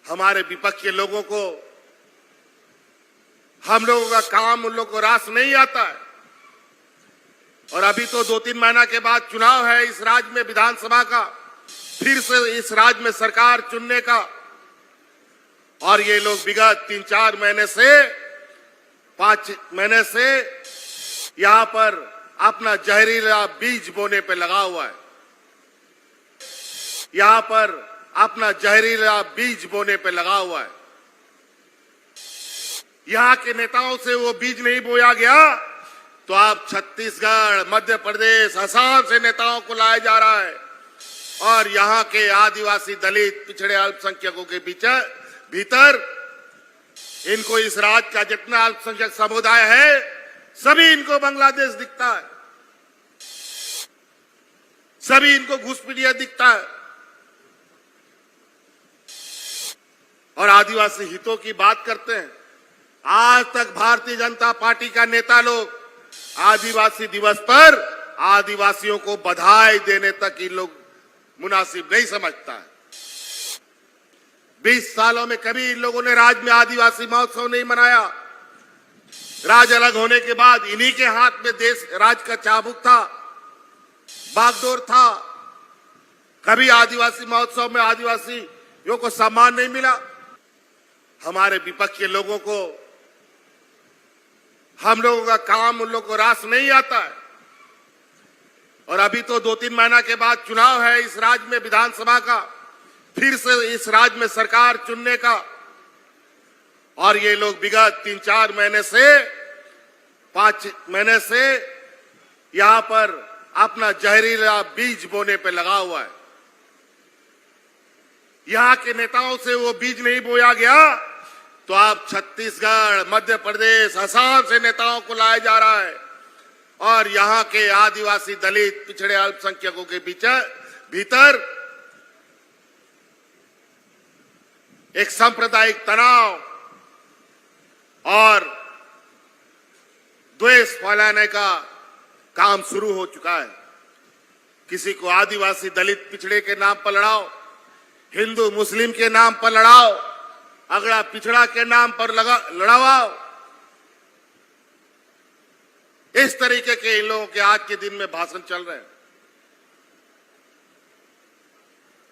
हमारे विपक्ष के लोगों को, हम लोगों का काम उन लोगों को रास नहीं आता है। और अभी तो 2-3 महीना के बाद चुनाव है इस राज्य में, विधानसभा का, फिर से इस राज्य में सरकार चुनने का। और ये लोग विगत 3-4 महीने से, 5 महीने से यहां पर अपना जहरीला बीज बोने पे लगा हुआ है। यहां पर अपना जहरीला बीज बोने पे लगा हुआ है। यहां के नेताओं से वो बीज नहीं बोया गया तो आप छत्तीसगढ़, मध्य प्रदेश, असम से नेताओं को लाया जा रहा है और यहां के आदिवासी, दलित, पिछड़े अल्पसंख्यकों के भीतर इनको इस राज्य का जितना अल्पसंख्यक समुदाय है सभी इनको बांग्लादेश दिखता है, सभी इनको घुसपैठिया दिखता है। और आदिवासी हितों की बात करते हैं। आज तक भारतीय जनता पार्टी का नेता लोग आदिवासी दिवस पर आदिवासियों को बधाई देने तक इन लोग मुनासिब नहीं समझता है। 20 सालों में कभी इन लोगों ने राज्य में आदिवासी महोत्सव नहीं मनाया। राज्य अलग होने के बाद इन्हीं के हाथ में देश राज्य का चाबुक था, बागडोर था। कभी आदिवासी महोत्सव में आदिवासियों को सम्मान नहीं मिला। हमारे विपक्ष के लोगों को, हम लोगों का काम उन लोगों को रास नहीं आता है। और अभी तो 2-3 महीना के बाद चुनाव है इस राज्य में, विधानसभा का, फिर से इस राज्य में सरकार चुनने का। और ये लोग विगत 3-4 महीने से, 5 महीने से यहां पर अपना जहरीला बीज बोने पे लगा हुआ है। यहां के नेताओं से वो बीज नहीं बोया गया तो आप छत्तीसगढ़, मध्य प्रदेश, असम से नेताओं को लाया जा रहा है और यहां के आदिवासी, दलित, पिछड़े अल्पसंख्यकों के भीतर एक सांप्रदायिक तनाव और द्वेष फैलाने का काम शुरू हो चुका है। किसी को आदिवासी, दलित, पिछड़े के नाम पर लड़ाओ, हिंदू मुस्लिम के नाम पर लड़ाओ, अगड़ा पिछड़ा के नाम पर लड़ाओ। इस तरीके के इन लोगों के आज के दिन में भाषण चल रहे हैं।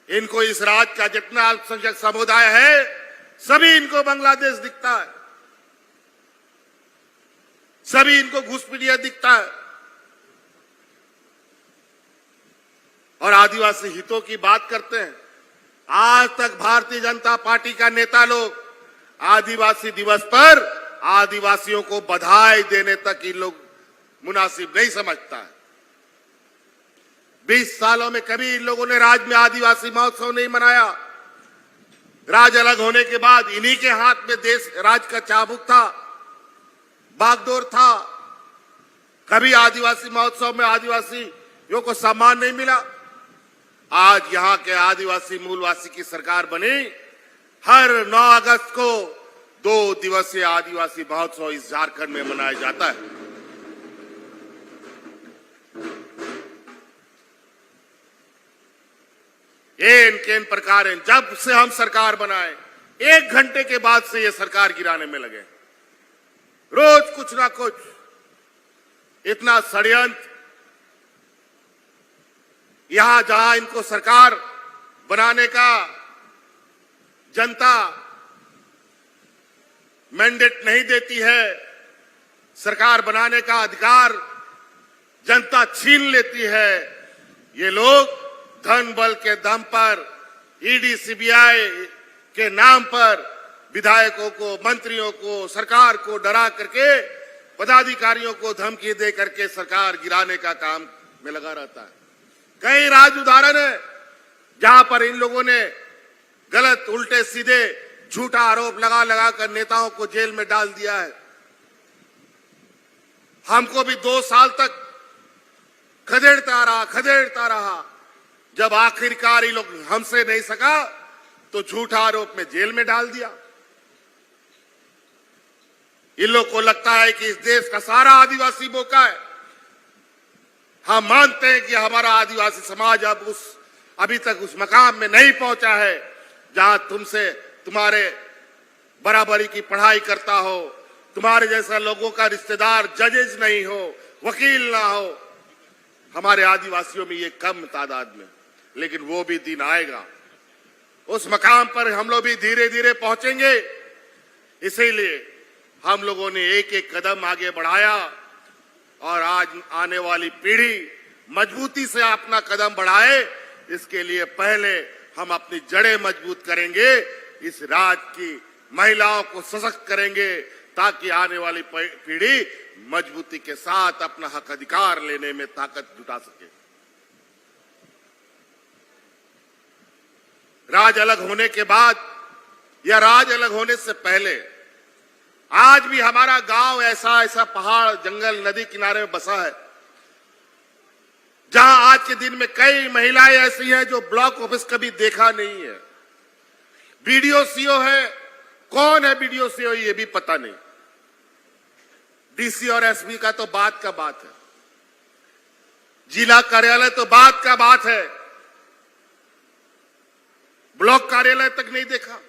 इनको इस राज्य का जितना अल्पसंख्यक समुदाय है सभी इनको बांग्लादेश दिखता है, सभी इनको घुसपैठिया दिखता है। और आदिवासी हितों की बात करते हैं। आज तक भारतीय जनता पार्टी का नेता लोग आदिवासी दिवस पर आदिवासियों को बधाई देने तक इन लोग मुनासिब नहीं समझता है। 20 सालों में कभी इन लोगों ने राज्य में आदिवासी महोत्सव नहीं मनाया। राज्य अलग होने के बाद इन्हीं के हाथ में देश राज्य का चाबुक था, बागडोर था। कभी आदिवासी महोत्सव में आदिवासियों को सम्मान नहीं मिला। आज यहां के आदिवासी मूलवासी की सरकार बनी। हर 9 अगस्त को 2 दिवसीय आदिवासी महोत्सव इस झारखंड में मनाया जाता है। इन प्रकार जब से हम सरकार बनाए 1 घंटे के बाद से ये सरकार गिराने में लगे। रोज कुछ ना कुछ इतना षड्यंत्र। यहां जहां इनको सरकार बनाने का जनता मैंडेट नहीं देती है, सरकार बनाने का अधिकार जनता छीन लेती है, ये लोग धन बल के दम पर ईडी, सीबीआई के नाम पर विधायकों को, मंत्रियों को, सरकार को डरा करके, पदाधिकारियों को धमकी दे करके सरकार गिराने का काम में लगा रहता है। कई राज्य उदाहरण है जहां पर इन लोगों ने गलत, उल्टे सीधे झूठा आरोप लगा कर नेताओं को जेल में डाल दिया है। हमको भी 2 साल तक खदेड़ता रहा। जब आखिरकार ये लोग हमसे नहीं सका तो झूठा आरोप में जेल में डाल दिया। इन लोग को लगता है कि इस देश का सारा आदिवासी बोका है। हम मानते हैं कि हमारा आदिवासी समाज अभी तक उस मकाम में नहीं पहुंचा है जहां तुमसे तुम्हारे बराबरी की पढ़ाई करता हो, तुम्हारे जैसा लोगों का रिश्तेदार जजेस नहीं हो, वकील ना हो। हमारे आदिवासियों में ये कम तादाद में, लेकिन वो भी दिन आएगा। उस मकाम पर हम लोग भी धीरे धीरे पहुंचेंगे। इसीलिए हम लोगों ने एक एक कदम आगे बढ़ाया और आज आने वाली पीढ़ी मजबूती से अपना कदम बढ़ाए, इसके लिए पहले हम अपनी जड़ें मजबूत करेंगे, इस राज्य की महिलाओं को सशक्त करेंगे ताकि आने वाली पीढ़ी मजबूती के साथ अपना हक अधिकार लेने में ताकत जुटा सके। राज अलग होने के बाद या राज अलग होने से पहले आज भी हमारा गांव ऐसा पहाड़, जंगल, नदी किनारे में बसा है, जहां आज के दिन में कई महिलाएं ऐसी हैं जो ब्लॉक ऑफिस कभी देखा नहीं है। बीडीओ सीओ है, कौन है बीडीओ सीओ ये भी पता नहीं। डीसी और एसपी का तो बात का बात है, जिला कार्यालय तो बात का बात है, ब्लॉक कार्यालय तक नहीं देखा।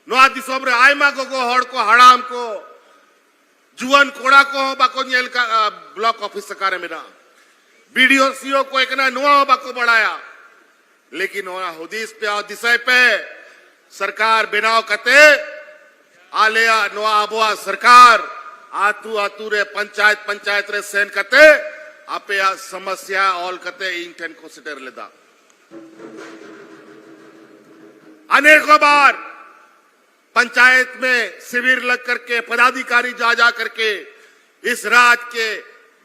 नोआ दिसोम रे आयमा को हड़ को हड़ाम को जुआन कोड़ा को बाको नेल का ब्लॉक ऑफिस सकारे में ना बीडीओ सीओ को एक ना नुआ बाको बढ़ाया, लेकिन वहां हुदीस पे और दिशा पे सरकार बिनाव कते आलिया नोआ अबुआ सरकार आतू रे पंचायत रे सेन कते आपे समस्या ऑल कते इंटेन को सिटर लेदा। अनेकों बार पंचायत में शिविर लग करके पदाधिकारी जा करके इस राज्य के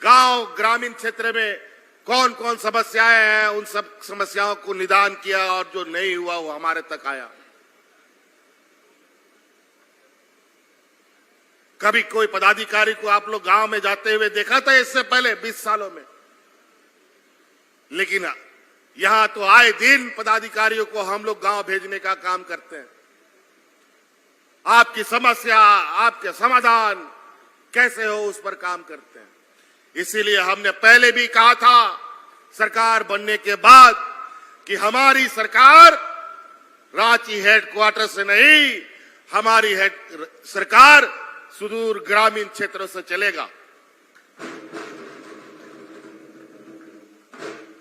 गांव ग्रामीण क्षेत्र में कौन कौन समस्याएं हैं उन सब समस्याओं को निदान किया और जो नहीं हुआ वो हमारे तक आया। कभी कोई पदाधिकारी को आप लोग गांव में जाते हुए देखा था इससे पहले 20 सालों में? लेकिन यहां तो आए दिन पदाधिकारियों को हम लोग गांव भेजने का काम करते हैं। आपकी समस्या, आपके समाधान कैसे हो उस पर काम करते हैं। इसीलिए हमने पहले भी कहा था सरकार बनने के बाद कि हमारी सरकार रांची हेडक्वार्टर से नहीं, हमारी सरकार सुदूर ग्रामीण क्षेत्रों से चलेगा।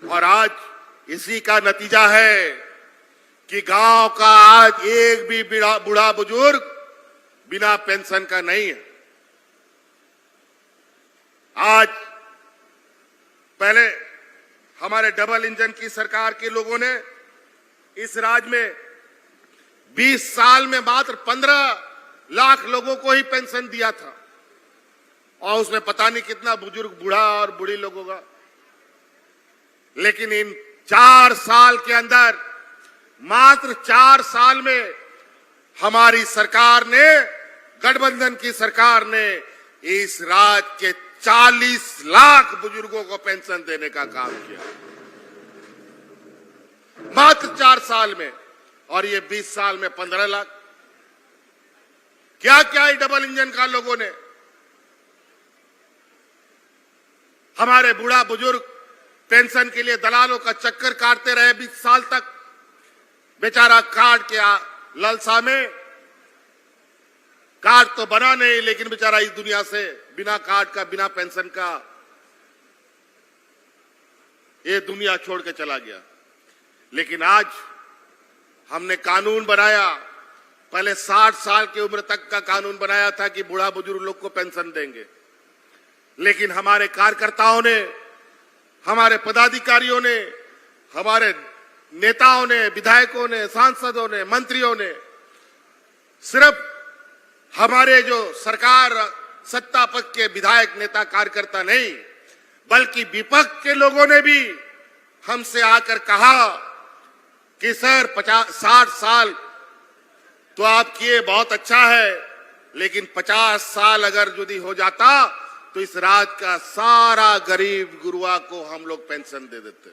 और आज इसी का नतीजा है कि गांव का आज एक भी बूढ़ा बुजुर्ग बिना पेंशन का नहीं है। आज पहले हमारे डबल इंजन की सरकार के लोगों ने इस राज्य में 20 साल में मात्र 15 लाख लोगों को ही पेंशन दिया था, और उसमें पता नहीं कितना बुजुर्ग, बूढ़ा और बूढ़ी लोगों का। लेकिन इन 4 साल के अंदर, मात्र 4 साल में हमारी सरकार ने, गठबंधन की सरकार ने इस राज्य के 40 लाख बुजुर्गों को पेंशन देने का काम किया, मात्र 4 साल में। और ये 20 साल में 15 लाख। क्या क्या डबल इंजन का लोगों ने। हमारे बूढ़ा बुजुर्ग पेंशन के लिए दलालों का चक्कर काटते रहे 20 साल तक। बेचारा कार्ड के लालसा में, कार्ड तो बना नहीं, लेकिन बेचारा इस दुनिया से बिना कार्ड का, बिना पेंशन का ये दुनिया छोड़ के चला गया। लेकिन आज हमने कानून बनाया, पहले 60 साल की उम्र तक का कानून बनाया था कि बूढ़ा बुजुर्ग लोग को पेंशन देंगे। लेकिन हमारे कार्यकर्ताओं ने, हमारे पदाधिकारियों ने, हमारे नेताओं ने, विधायकों ने, सांसदों ने, मंत्रियों ने, सिर्फ हमारे जो सरकार सत्ता पक्ष के विधायक, नेता, कार्यकर्ता नहीं, बल्कि विपक्ष के लोगों ने भी हमसे आकर कहा कि सर 50-60 साल तो आप किए, बहुत अच्छा है, लेकिन 50 साल अगर यदि हो जाता तो इस राज्य का सारा गरीब गुरुआ को हम लोग पेंशन दे देते।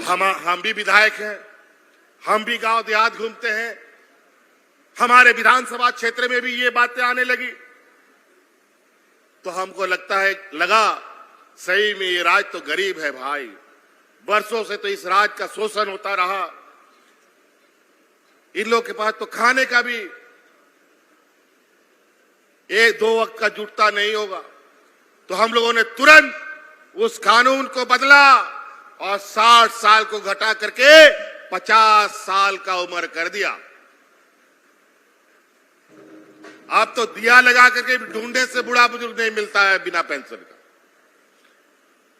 हम भी विधायक हैं, हम भी गांव देहात घूमते हैं, हमारे विधानसभा क्षेत्र में भी ये बातें आने लगी, तो हमको लगा सही में ये राज्य तो गरीब है भाई, वर्षों से तो इस राज का शोषण होता रहा। इन लोगों के पास तो खाने का भी एक दो वक्त का जुटता नहीं होगा। तो हम लोगों ने तुरंत उस कानून को बदला और 60 साल को घटा करके 50 साल का उम्र कर दिया। अब तो दिया लगा करके ढूंढने से बूढ़ा बुजुर्ग नहीं मिलता है बिना पेंशन का।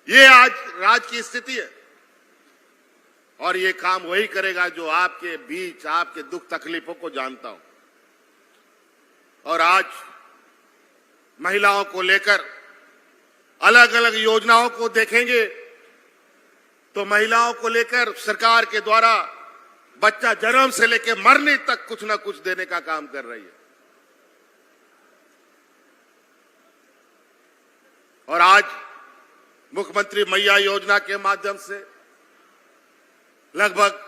ये आज राज की स्थिति है और ये काम वही करेगा जो आपके बीच आपके दुख तकलीफों को जानता हो। और आज महिलाओं को लेकर अलग अलग योजनाओं को देखेंगे तो महिलाओं को लेकर सरकार के द्वारा बच्चा जन्म से लेकर मरने तक कुछ ना कुछ देने का काम कर रही है। और आज मुख्यमंत्री मैया योजना के माध्यम से लगभग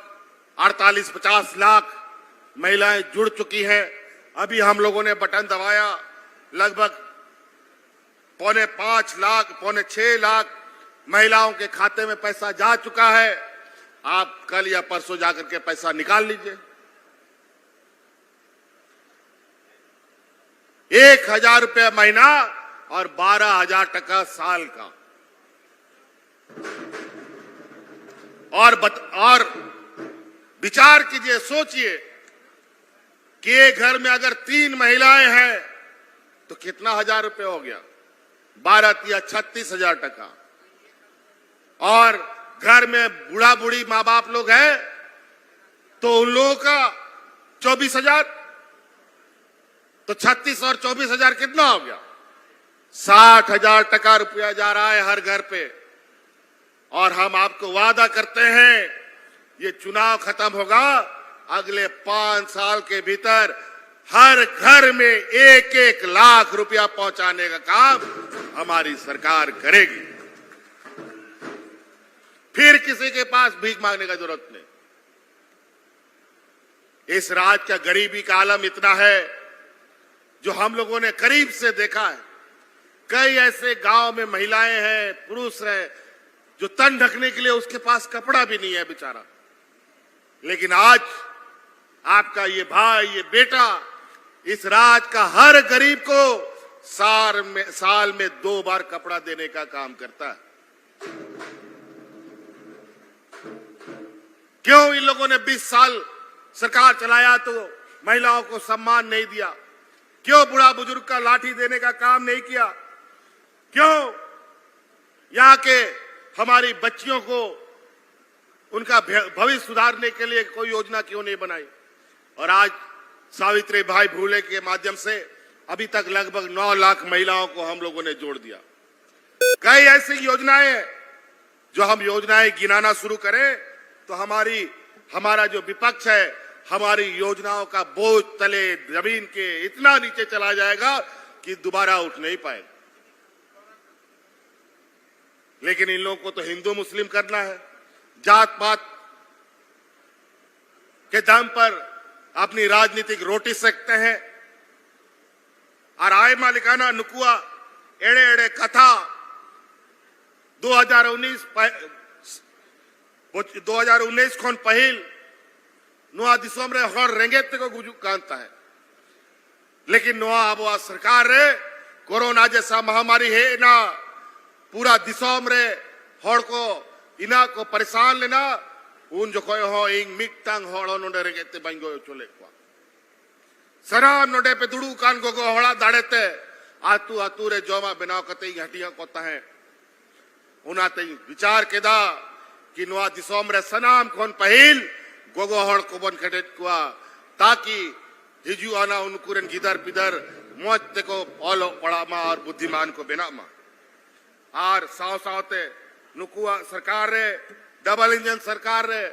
48-50 लाख महिलाएं जुड़ चुकी हैं। अभी हम लोगों ने बटन दबाया, लगभग 4.5 लाख, 4.6 लाख महिलाओं के खाते में पैसा जा चुका है। आप कल या परसों जाकर के पैसा निकाल लीजिए। 1,000 रुपया महीना और 12,000 टका साल का। और विचार कीजिए, सोचिए कि एक घर में अगर 3 महिलाएं हैं तो कितना 1,000 रुपये हो गया? 12 या 36,000 टका। और घर में बूढ़ा बूढ़ी माँ बाप लोग हैं तो उन लोगों का 24,000, तो 36 और 24,000 कितना हो गया? 60,000 टका रुपया जा रहा है हर घर पे। और हम आपको वादा करते हैं ये चुनाव खत्म होगा, अगले 5 साल के भीतर हर घर में 1-1 लाख रुपया पहुंचाने का काम हमारी सरकार करेगी। फिर किसी के पास भीख मांगने का जरूरत नहीं। इस राज्य का गरीबी का आलम इतना है जो हम लोगों ने करीब से देखा है। कई ऐसे गांव में महिलाएं हैं, पुरुष हैं जो तन ढकने के लिए उसके पास कपड़ा भी नहीं है बेचारा। लेकिन आज आपका ये भाई, ये बेटा इस राज्य का हर गरीब को साल में 2 बार कपड़ा देने का काम करता है। क्यों इन लोगों ने 20 साल सरकार चलाया तो महिलाओं को सम्मान नहीं दिया? क्यों बूढ़ा बुजुर्ग का लाठी देने का काम नहीं किया? क्यों यहाँ के हमारी बच्चियों को उनका भविष्य सुधारने के लिए कोई योजना क्यों नहीं बनाई? और आज सावित्री भाई फुले के माध्यम से अभी तक लगभग 9 लाख महिलाओं को हम लोगों ने जोड़ दिया। कई ऐसी योजनाएं हैं जो हम योजनाएं गिनाना शुरू करें तो हमारा जो विपक्ष है हमारी योजनाओं का बोझ तले जमीन के इतना नीचे चला जाएगा कि दोबारा उठ नहीं पाएगा। लेकिन इन लोगों को तो हिंदू मुस्लिम करना है, जात पात के दम पर अपनी राजनीतिक रोटी सेकते हैं। और आय मालिकाना नुकुआ एड़े एड़े कथा 2019 खन पहिल नोआ दिसोम रे हर रेंगेत को गुजु कांता है। लेकिन नोआ अब सरकार रे कोरोना जैसा महामारी है ना पूरा दिसोम रे हर को इना को परेशान लेना उन जो कोई हो इंग मिक्तांग होड़ो नोडे रेंगेते बांगो चले को सराम नोडे पे दुड़ू कान को होड़ा दाड़ेते आतू आतू रे जोमा बनाव कते घटिया कोता है उनाते विचार केदा कि नोआ दिसोम रे सनाम कोन पहिल गोगो हड़ को बन कटेट कुआ ताकि हिजू आना उनकुरन गिदर पिदर मोच को ओलो पड़ामा और बुद्धिमान को बिना मा और साव सावते नुकुआ सरकार रे डबल इंजन सरकार रे